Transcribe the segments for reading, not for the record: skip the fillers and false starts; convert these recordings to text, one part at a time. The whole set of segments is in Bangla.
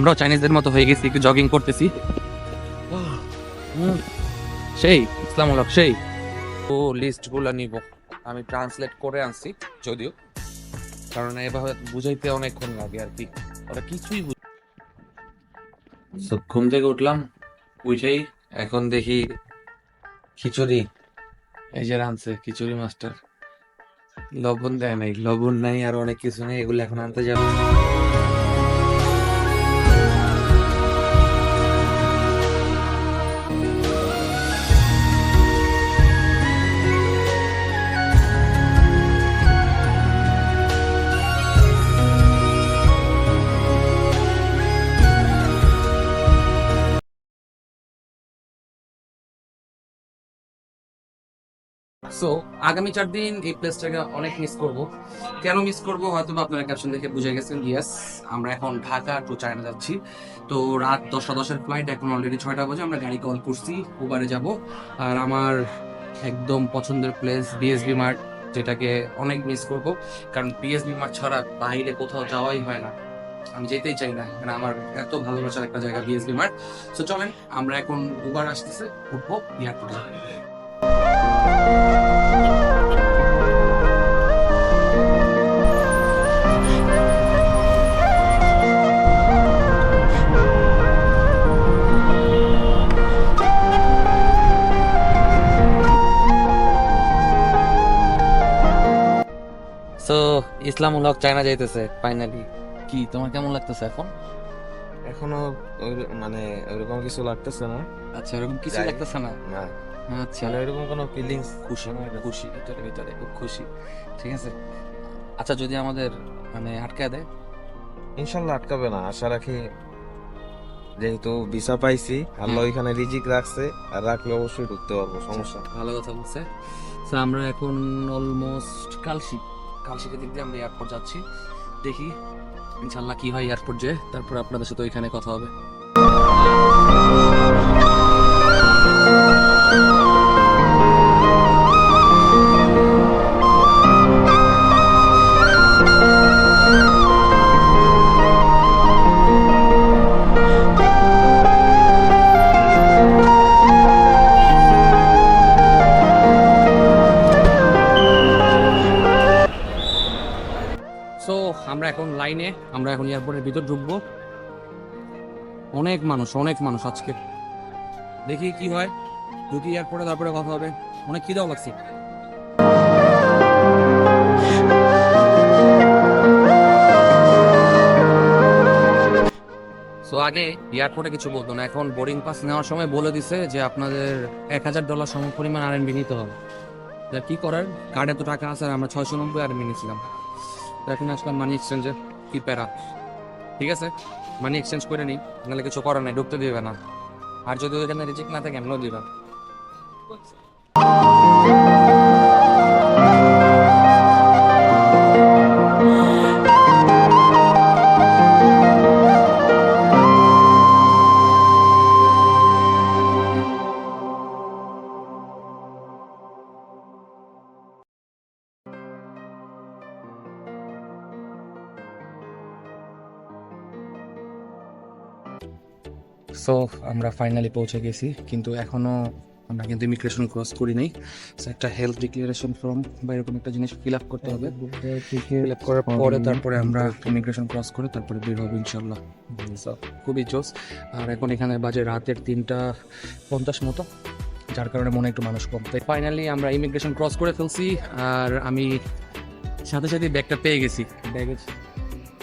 আমরাও চাইনিজদের মতো হয়ে গেছি, একটু জগিং করতেছি। সেই ইসলামূলক সেই ও লিস্ট গুলা নিব, আমি ট্রান্সলেট করে আনছি যদিও, কারণ এভাবে বুঝাইতে অনেকক্ষণ লাগে আর কি, ওরা কিছুই ঘুম থেকে উঠলাম, উঠেই এখন দেখি খিচুড়ি, এই যে রাঁধছে খিচুড়ি মাস্টার, লবণ দেয় নাই, লবণ নাই আর অনেক কিছু নেই, এগুলো এখন আনতে যাবো। সো আগামী 4 দিন এই প্লেসটাকে অনেক মিস করব। কেন মিস করব হয়তো বা আপনারা ক্যাপশন দেখে বুঝে গেছেন। ইয়েস, আমরা এখন ঢাকা টু চায়না যাচ্ছি। তো রাত 10টা 10-এর ফ্লাইট, এখন অলরেডি 6টা বাজে। আমরা গাড়ি কল করছি, উবারে যাব। আর আমার একদম পছন্দের প্লেস বিএসবি মার্ট, যেটাকে অনেক মিস করব, কারণ বিএসবি মার্ট ছাড়া বাইরে কোথাও যাওয়াই হয় না, আমি যেতেই চাই না, মানে আমার এত ভালোবাসার একটা জায়গা বিএসবি মার্ট। সো চলেন, আমরা এখন উবার আসতেছে, উঠবো, এয়ারপোর্টে যাবো। সো ইসলামূলক চায়না যাইতেছে ফাইনালি। কি তোমার কেমন লাগতেছে এখন? এখনো মানে ওইরকম কিছু লাগতেছে না। আচ্ছা, এরকম কিছু যাই। লাগতেছে না? না, আচ্ছা, মানে ওইরকম কোনো ফিলিংস খুশি না, খুশি ভিতরে ভিতরে খুব খুশি। ঠিক আছে, আচ্ছা যদি আমাদের মানে আটকায় দেয়? ইনশাল্লাহ আটকাবে না, আশা রাখি। যেহেতু ভিসা পাইছি, আল্লাহ ওইখানে রিজিক রাখছে, আর রাখলে অবশ্যই ঢুকতে পারবো, সমস্যা না। ভালো কথা বলছে। তো আমরা এখন অলমোস্ট কালশিটের দিক দিয়ে আমরা এয়ারপোর্ট যাচ্ছি। দেখি ইনশাল্লাহ কি হয় এয়ারপোর্ট যে, তারপর আপনাদের সাথে ওইখানে কথা হবে। সো আমরা এখন লাইনে, আমরা এখন এয়ারপোর্টের ভিতর ঢুকবো। অনেক মানুষ আজকে, দেখি কি হয়। ঢুকি এয়ারপোর্টে, তারপরে কথা হবে। অনেক খিদাও লাগছে। সো আগে এয়ারপোর্টে কিছু বলতো না, এখন বোর্ডিং পাস নেওয়ার সময় বলে দিছে যে আপনাদের $1000 সম পরিমাণ আরএনবি নিতে হবে। কি করার, কার্ডে তো টাকা আছে, আর আমরা 690 আরএনবি নিয়েছিলাম। তো এখন আসলাম মানি এক্সচেঞ্জে, কি প্যারা। ঠিক আছে, মানি এক্সচেঞ্জ করে নিই, নাহলে কিছু করার নাই, ঢুকতে দিবে না। আর যদি ওইখানে রিজেক্ট না থাকে এমনও দিবে। সো আমরা ফাইনালি পৌঁছে গেছি, কিন্তু এখনো আমরা কিন্তু ইমিগ্রেশন ক্রস করি নাই। So, একটা হেলথ ডিক্লারেশন ফর্ম বা এরকম একটা জিনিস ফিল আপ করতে হবে। ফিল আপ করার পরে তারপরে আমরা ইমিগ্রেশন ক্রস করে তারপরে বের হবো ইনশাল্লাহ। So, খুবই জোস। আর এখন এখানে বাজে রাতের 3টা 50 মতো, যার কারণে মনে একটু মানুষ কম। তাই ফাইনালি আমরা ইমিগ্রেশন ক্রস করে ফেলছি, আর আমি সাথে সাথে ব্যাগটা পেয়ে গেছি। ব্যাগেজ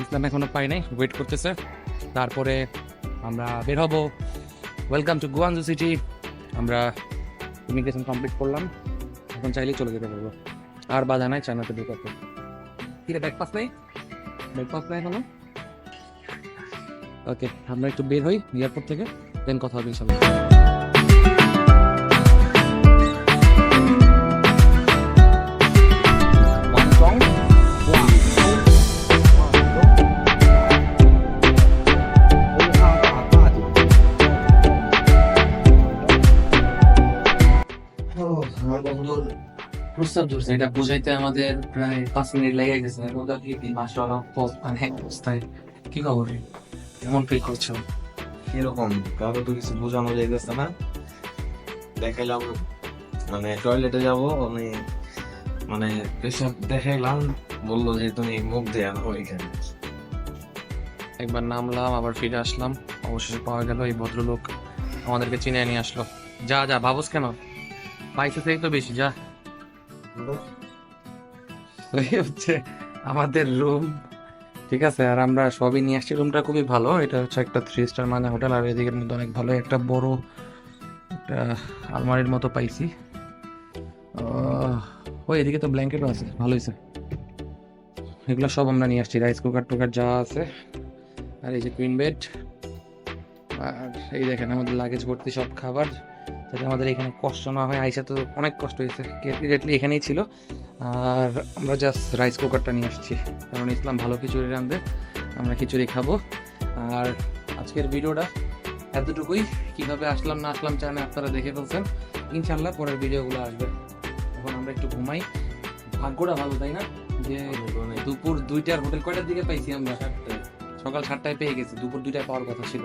ইসলাম এখনো পাই নাই, ওয়েট করতেছে। তারপরে আমরা বের হবো। Welcome to Guangzhou city. আমরা ইমিগ্রেশন কমপ্লিট করলাম, এখন চাইলেই চলে যেতে পারবো, আর বাধা নাই চায়নাতে ঢোকাতে। কি রে, ব্যাকপাস নেই? ব্যাকপাস নেই এখনো? ওকে, আমরা একটু বের হই এয়ারপোর্ট থেকে, দেন কথা হবে ইনশাল্লাহ। প্রস্তাব ধরছে, এটা বুঝাইতে আমাদের প্রায় 5 মিনিট লেগে গেছে। মানে কি খবর? কেমন ফিল করছো? কিরকম কারো তো কিছু বোঝানো যাইতেছে না। দেখাইলাম মানে টয়লেটে যাব, আমি মানে পেশাব দেখাইলাম, বললো যে তুমি মুখ দিয়ে আনো ওইখানে। একবার নামলাম আবার ফিরে আসলাম, অবশেষে পাওয়া গেল। এই ভদ্রলোক আমাদেরকে চিনে নিয়ে আসলো। যা যা ভাবস কেন, পাইছে সেই তো বেশি, যা। এই হচ্ছে আমাদের রুম, ঠিক আছে। আর আমরা সবই নিয়ে আসছি, রুমটা খুবই ভালো। এটা হচ্ছে একটা 3 স্টার মানে হোটেল। আর এদিকের মধ্যে অনেক ভালো একটা বড় একটা আলমারির মতো পাইছি। ওই এদিকে তো ব্ল্যাঙ্কেটও আছে, ভালো হয়েছে। এগুলো সব আমরা নিয়ে আসছি, রাইস কুকার টুকার যা আছে। আর এই যে কুইন বেড। আর এই দেখেন আমাদের লাগেজ ভর্তি সব খাবার, যাতে আমাদের এখানে কষ্ট না হয়। আইসা তো অনেক কষ্ট হয়েছে, ডিরেক্টলি এখানেই ছিল। আর আমরা জাস্ট রাইস কুকারটা নিয়ে আসছি, কারণ ইসলাম ভালো খিচুড়ি রাঁধবে, আমরা খিচুড়ি খাবো। আর আজকের ভিডিওটা এতটুকুই। কিভাবে আসলাম না আসলাম চান আপনারা দেখে ফেলছেন, ইনশাল্লাহ পরের ভিডিওগুলো আসবে। এখন আমরা একটু ঘুমাই। ভাগ্যটা ভালো তাই না, যে দুপুর 2টার হোটেল কয়টার দিকে পাইছি আমরা? সকাল 7টায় পেয়ে গেছি, দুপুর 2টায় পাওয়ার কথা ছিল।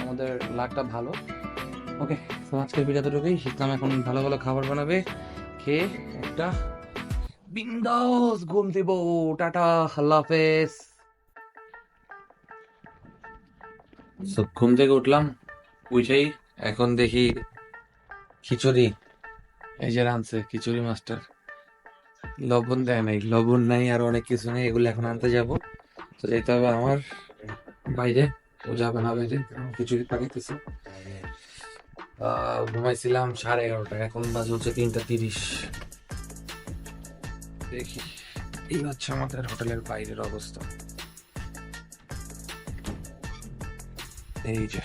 আমাদের লাকটা ভালো। ওকে, তো আজকের ভিডিও এতটুকুই। ইসলাম এখন ভালো ভালো খাবার বানাবে, খেয়ে একটা বিন্দাস ঘুম দিব। টাটা, আল্লাহ হাফেজ। ঘুম থেকে উঠলাম, উঠেই এখন দেখি খিচুড়ি এই যে রাঁধছে খিচুড়ি মাস্টার। লবণ দেয় নাই, লবণ নাই, আর অনেক কিছু নেই। এগুলো এখন আনতে যাব, তো যেতে হবে আমার বাইরে। ও যাবে না বাইরে, খিচুড়ি পাকাইতেছে। ঘুমাইছিলাম 11:30, এখন বাজে হচ্ছে 3:30। দেখি, এই হচ্ছে আমাদের হোটেলের বাইরের অবস্থা। এই যে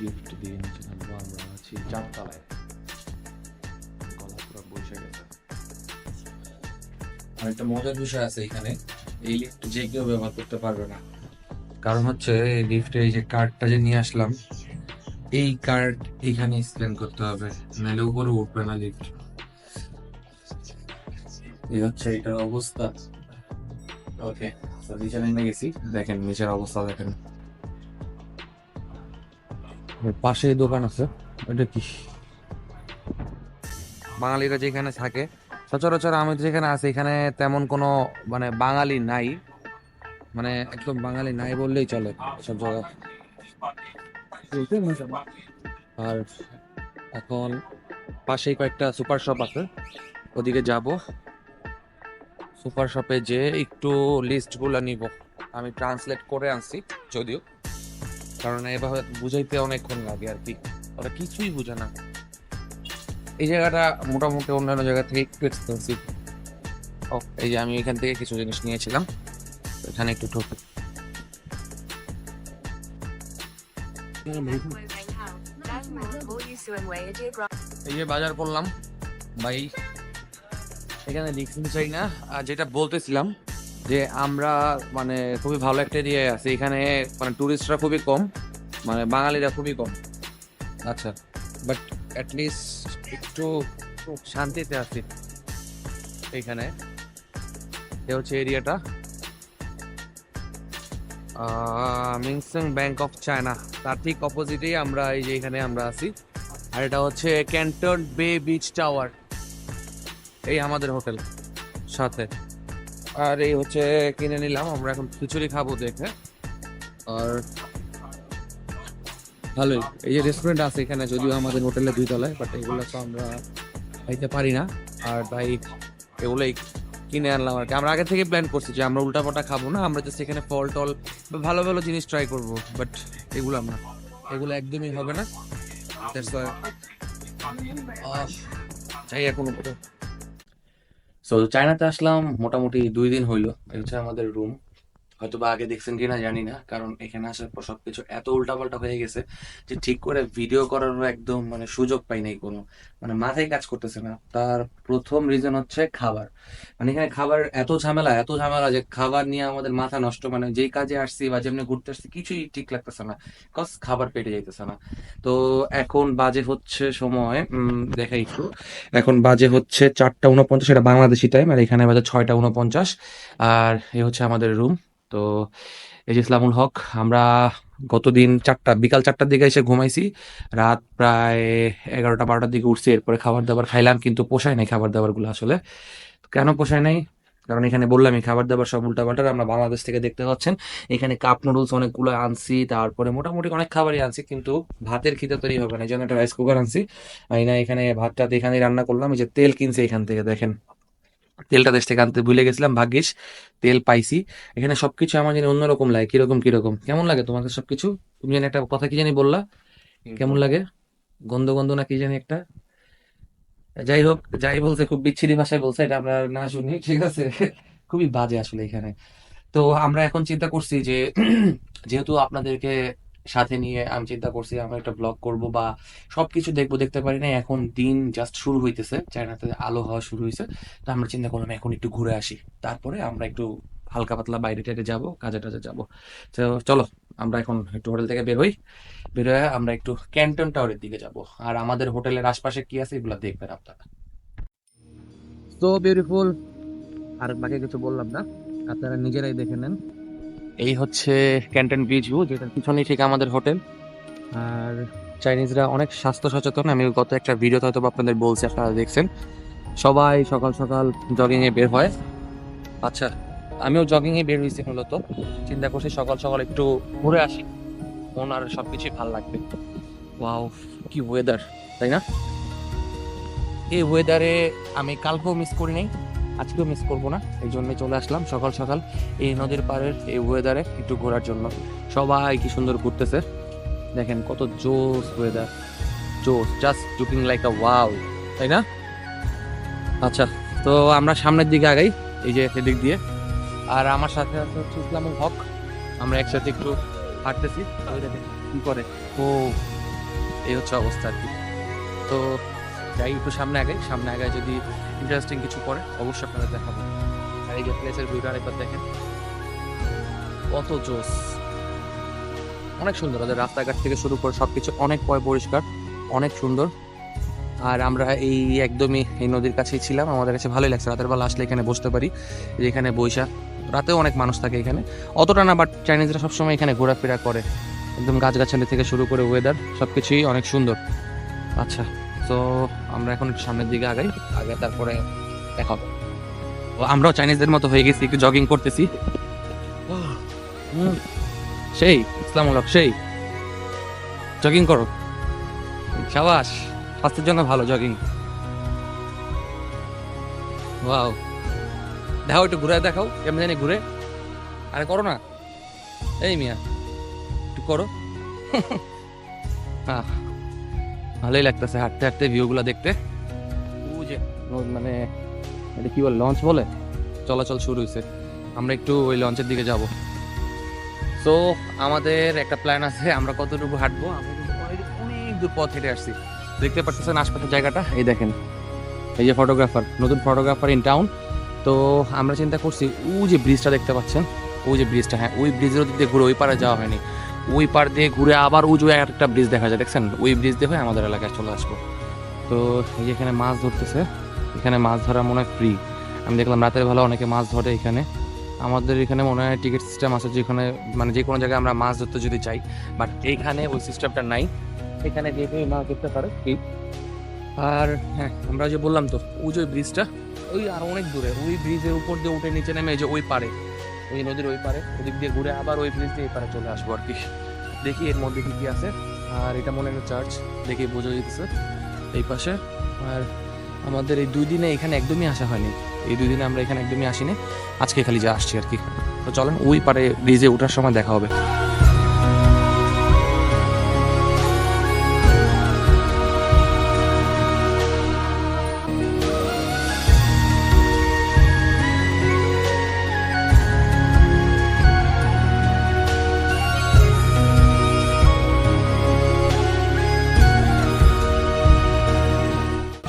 লিফট দিয়ে নিচে নামবো, আমরা আছি 4তলায়। গলা পুরো বসে গেছে। আর একটা মজার বিষয় আছে এখানে, এই লিফট যে কেউ ব্যবহার করতে পারবে না। কারণ হচ্ছে এই লিফটে এই যে কার্ডটা যে নিয়ে আসলাম, এই কার্ড এখানে স্ক্যান করতে হবে, নাহলে উপরে উঠবে না লিফট। এই হচ্ছে এটার অবস্থা। ওকে, তো নিচে নেমে গেছি, দেখেন নিচের অবস্থা দেখেন। পাশে দোকান আছে, ওটা কি বাঙালিরা যেখানে থাকে সচরাচর, আমি যেখানে আছি এখানে তেমন কোনো মানে বাঙালি নাই, মানে একদম বাঙালি নাই বললেই চলে সব জায়গায়। আর এখন পাশেই কয়েকটা সুপার শপ আছে, ওদিকে যাব। সুপার শপে যে একটু লিস্ট গুলা নিব, আমি ট্রান্সলেট করে আনছি যদিও, কারণ এভাবে বুঝাইতে অনেকক্ষণ লাগে আর কি, ওরা কিছুই বুঝে না। এই জায়গাটা মোটামুটি অন্যান্য জায়গা থেকে একটু এক্সপেন্সিভ। ও, এই যে আমি এখান থেকে কিছু জিনিস নিয়েছিলাম, এখানে একটু ঠকে। এই যে বাজার করলাম ভাই, এখানে রিস্ক চাই না। আর যেটা বলতেছিলাম যে আমরা মানে খুবই ভালো একটা এরিয়ায় আছি, এখানে মানে টুরিস্টরা খুবই কম, মানে বাঙালিরা খুবই কম। আচ্ছা, বাট অ্যাটলিস্ট একটু শান্তিতে আছি এইখানে। এ হচ্ছে এরিয়াটা, মিংসিং ব্যাংক অফ চায়না, তার ঠিক অপোজিটেই আমরা এই যে এখানে আমরা আছি। আর এটা হচ্ছে ক্যান্টন বে বিচ টাওয়ার, এই আমাদের হোটেল সাথে। আর এই হচ্ছে কিনে নিলাম, আমরা এখন খিচুড়ি খাবো দেখে। আর ভালোই, এই যে রেস্টুরেন্ট আছে এখানে, যদিও আমাদের হোটেলে 2 তলায়, বাট এগুলো তো আমরা খাইতে পারি না। আর তাই এগুলোই কিনে আনলাম আর কি। আমরা আগে থেকে প্ল্যান করছি যে আমরা উল্টাপাল্টা খাবো না, আমরা জাস্ট এখানে ফল টল বা ভালো ভালো জিনিস ট্রাই করবো, বাট এগুলো আমরা এগুলো একদমই হবে না। চাই এখন সো চায়নাতে আসলাম মোটামুটি 2 দিন হইলো। এই হচ্ছে আমাদের রুম, হয়তো বা আগে দেখছেন কিনা জানি না, কারণ এখানে আসার পর সবকিছু এত উল্টাপাল্টা হয়ে গেছে যে ঠিক করে ভিডিও করারও একদম মানে সুযোগ পাই নাই কোনো, মানে মাথায় কাজ করতেছে না। তার প্রথম রিজন হচ্ছে খাবার, মানে এখানে খাবার এত ঝামেলা এত ঝামেলা যে খাবার নিয়ে আমাদের মাথা নষ্ট, মানে যেই কাজে আসছি বা যেমনি ঘুরতে আসছি কিছুই ঠিক লাগতেছে না, কজ খাবার পেটে যাইতেছে না। তো এখন বাজে হচ্ছে সময় দেখাই একটু, এখন বাজে হচ্ছে 4টা 49, এটা বাংলাদেশি টাইম, আর এখানে বাজে 6টা 49। আর এই হচ্ছে আমাদের রুম। তো এই যে ইসলামুল হক, আমরা গতদিন বিকাল 4টার দিকে এসে ঘুমাইছি, রাত প্রায় 11টা 12টার দিকে উঠছি, এরপরে খাবার দাবার খাইলাম, কিন্তু পোষায় নাই খাবার দাবার গুলো আসলে। কেন পোষায় নাই? কারণ এখানে বললাম এই খাবার দাবার সব উল্টাপাল্টা, আমরা বাংলাদেশ থেকে দেখতে পাচ্ছেন এখানে কাপ নুডলস অনেকগুলো আনছি, তারপরে মোটামুটি অনেক খাবারই আনছি, কিন্তু ভাতের খিদে তৈরি হবে না, এই জন্য একটা রাইস কুকার আনছি। আমি না এখানে ভাতটা এখানেই রান্না করলাম। এই যে তেল কিনছি এখান থেকে, দেখেন তেলটা দেশ থেকে আনতে ভুলে গেছিলাম, ভাগ্যিস তেল পাইছি। এখানে সবকিছু আমার জানি অন্যরকম লাগে, কিরকম কিরকম কেমন লাগে তোমাকে সবকিছু? তুমি জানি একটা কথা কি জানি বললা, কেমন লাগে? গন্ধ গন্ধ না কি জানি একটা, যাই হোক, যাই বলছে খুব বিচ্ছিরি ভাষায় বলছে, এটা আমরা না শুনি, ঠিক আছে? খুবই বাজে আসলে এখানে। তো আমরা এখন চিন্তা করছি যে যেহেতু আপনাদেরকে সাথে নিয়ে আমি চিন্তা করছি আমরা একটা ব্লগ করব বা সবকিছু দেখবো, দেখতে পারি না, এখন দিন জাস্ট শুরু হইতেছে, চায়নাতে আলো হওয়া শুরু হয়েছে। তো আমরা চিন্তা করলাম এখন একটু ঘুরে আসি, তারপরে আমরা একটু হালকা পাতলা বাইরে টাইরে যাবো, কাজে টাজে যাবো। তো চলো আমরা এখন একটু হোটেল থেকে বের হই, বের হয়ে আমরা একটু ক্যান্টন টাওয়ারের দিকে যাব, আর আমাদের হোটেলের আশপাশে কি আছে এগুলো দেখবেন আপনারা। সো বিউটিফুল, আর বাকি কিছু বললাম না, আপনারা নিজেরাই দেখে নেন। এই হচ্ছে ক্যান্টন বিচ ভিউ, যেটার পিছনেই ঠিক আমাদের হোটেল। আর চাইনিজরা অনেক স্বাস্থ্য সচেতন, আমি গত একটা ভিডিওতে হয়তো বা আপনাদের বলছি, আপনারা দেখছেন সবাই সকাল সকাল জগিং এ বের হয়। আচ্ছা, আমিও জগিং এ বের হয়েছি, মূলত চিন্তা করছি সকাল সকাল একটু ঘুরে আসি, মন আর সবকিছুই ভালো লাগবে। ওয়াও, কি ওয়েদার, তাই না? এই ওয়েদারে আমি কালকেও মিস করি নাই, আজকেও মিস করবো না, এই জন্যই চলে আসলাম সকাল সকাল এই নদীর পাড়ের এই ওয়েদারে একটু ঘোরার জন্য। সবাই কি সুন্দর ঘুরতেছে, দেখেন কত জোস ওয়েদার, জোস, জাস্ট লুকিং লাইক আ ওয়াও, তাই না? আচ্ছা, তো আমরা সামনের দিকে আগাই, এই যে এদিক দিয়ে, আর আমার সাথে আছে হচ্ছে ইসলামুল হক, আমরা একসাথে একটু হাঁটতেছি। ওই দেখেন কি করে, ও এই হচ্ছে অবস্থা আর কি। তো যাই একটু সামনে আগাই, সামনে আগায় যদি ইন্টারেস্টিং কিছু করে অবশ্যই আপনাদের দেখাবো। আর এই যে প্লেসের ভিউটা একবার দেখেন, কত জোস, অনেক সুন্দর, ওদের রাস্তাঘাট থেকে শুরু করে সবকিছু অনেক পরিষ্কার, অনেক সুন্দর। আর আমরা এই একদমই এই নদীর কাছেই ছিলাম, আমাদের কাছে ভালোই লাগছে, রাতের বেলা আসলে এখানে বসতে পারি, যে এখানে বৈশা, রাতেও অনেক মানুষ থাকে এখানে, অতটা না, বাট চাইনিজরা সবসময় এখানে ঘোরাফেরা করে, একদম গাছগাছালি থেকে শুরু করে ওয়েদার সবকিছুই অনেক সুন্দর। আচ্ছা, তো আমরা এখন একটু সামনের দিকে আগাই, আগে তারপরে দেখা হবে। তো আমরাও চাইনিজদের মতো হয়ে গেছি, একটু জগিং করতেছি। সেই ইসলামুল হক, সেই জগিং করো, সাবাস, স্বাস্থ্যের জন্য ভালো জগিং। ওয়াও, দেখাও একটু ঘুরে দেখাও, কেমন জানি ঘুরে, আরে করো না, এই মিয়া একটু করো। হ্যাঁ, ভালোই লাগতেছে হাঁটতে হাঁটতে ভিউগুলো দেখতে। ও যে মানে এটা কি বলে, লঞ্চ বলে, চলাচল শুরু হয়েছে, আমরা একটু ওই লঞ্চের দিকে যাব। তো আমাদের একটা প্ল্যান আছে, আমরা কতটুকু হাঁটবো, আমরা কিন্তু অনেক দূর পথ হেঁটে আসছি, দেখতে পাচ্ছেন আশপাশের জায়গাটা, এই দেখেন, এই যে ফটোগ্রাফার, নতুন ফটোগ্রাফার ইন টাউন। তো আমরা চিন্তা করছি ও যে ব্রিজটা দেখতে পাচ্ছেন, ওই যে ব্রিজটা, হ্যাঁ ওই ব্রিজের দিক দিয়ে ঘুরে ওই পারে যাওয়া হয়নি, ওই পার দিয়ে ঘুরে আবার ওই যে একটা ব্রিজ দেখা যায়, দেখছেন, ওই ব্রিজ দিয়ে হয়ে আমাদের এলাকায় চলে আসবো। তো এই যে এখানে মাছ ধরতেছে, এখানে মাছ ধরা মনে হয় ফ্রি, আমি দেখলাম রাতের বেলা অনেকে মাছ ধরে এখানে। আমাদের এখানে মনে হয় টিকিট সিস্টেম আছে, যেখানে মানে যে কোনো জায়গায় আমরা মাছ ধরতে যদি চাই, বাট এইখানে ওই সিস্টেমটা নাই, এখানে যে কেউ মাছ ধরতে পারে ফ্রি। আর হ্যাঁ, আমরা যে বললাম তো ওই যে ব্রিজটা, ওই আর অনেক দূরে, ওই ব্রিজের উপর দিয়ে উঠে নিচে নেমে এই যে ওই পারে, ওই নদীর ওই পারে, ওদিক দিয়ে ঘুরে আবার ওই ব্রিজ দিয়ে এই পারে চলে আসবো আর কি। দেখি এর মধ্যে কি কি আছে। আর এটা মনে হয় চার্চ, দেখে বোঝা যেতেছে এই পাশে। আর আমাদের এই 2 দিনে এখানে একদমই আসা হয়নি, এই 2 দিনে আমরা এখানে একদমই আসিনি, আজকে খালি যা আসছি আর কি। তো চলেন ওই পারে ব্রিজে ওঠার সময় দেখা হবে।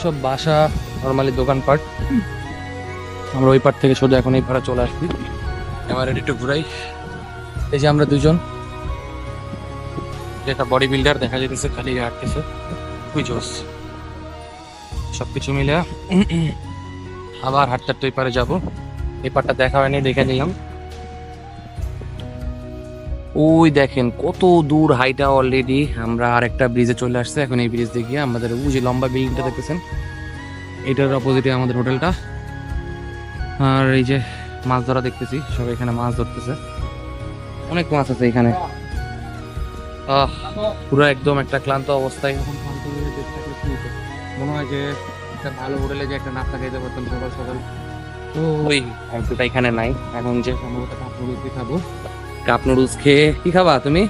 সব বাসা, নর্মালি দোকানপাট, আমরা ওই পার থেকে সোজা এখন এই পাড়া চলে আসছি। এবার একটু ঘুরাই, এই যে আমরা দুজন, যেটা বডি বিল্ডার দেখা যেতেছে খালি হাঁটতেছে, খুবই জোস, সবকিছু মিলে আবার হাঁটতে হাঁটতে ওই পারে যাবো, এই পারটা দেখা হয়নি, দেখে নিলাম। ওই দেখেন কত দূর হাইটা অলরেডি, আমরা আরেকটা ব্রিজে চলে আসছে। এখন এই ব্রিজ দিয়ে গিয়ে আমাদের ওই যে লম্বা বিল্ডিংটা দেখতেছেন, এটার অপোজিটে আমাদের হোটেলটা। আর এই যে মাছ ধরা দেখতেছি, সবাই এখানে মাছ ধরতেছে, অনেক মাছ আছে এখানে। পুরো একদম একটা ক্লান্ত অবস্থায়, এখন ক্লান্ত হয়ে বসে থাকলে কি হতো? মনে হয় যে একটা ভালো হোটেলে যে একটা নাস্তা খাইতে পারতাম সকাল সকাল, ওই হয়তোটা এখানে নাই। এখন যে সম্ভবত কাপ নুডলস খাবো। কাপ নুডলস খেয়ে কি খাবা তুমি?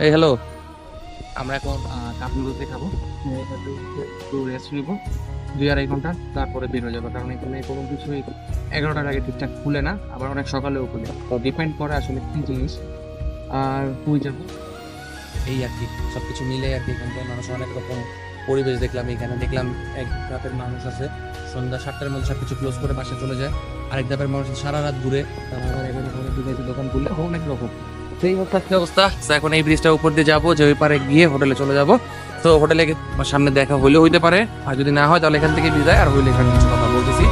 এই হ্যালো, আমরা এখন কাপ নুডলস খাবো, একটু রেস্ট নিব 2-2.5 ঘন্টা, তারপরে বের হয়ে যাবো। কারণ এখানে কোনো কিছুই 11টার আগে ঠিকঠাক খুলে না, আবার অনেক সকালেও খুলে, তো ডিপেন্ড করে আসলে কি জিনিস। আর কই যাবো এই আর কি, সবকিছু মিলে আর কি। এখানকার মানুষ অনেক রকম পরিবেশ দেখলাম, এখানে দেখলাম এক ধাপের মানুষ আছে সন্ধ্যা 7টার মধ্যে সবকিছু ক্লোজ করে বাসায় চলে যায়, আরেক ধাপের মানুষ সারা রাত ঘুরে, তারপর এখানে দোকান খুললে অনেক রকম। সেই হচ্ছে অবস্থা। তো এখন এই ব্রিজটার উপর দিয়ে যাবো, যে ওই পারে গিয়ে হোটেলে চলে যাব। তো হোটেলে সামনে দেখা হইলেও হইতে পারে, আর যদি না হয় তাহলে এখান থেকে বিদায়, আর হইলে এখানে কিছু কথা বলতেছি।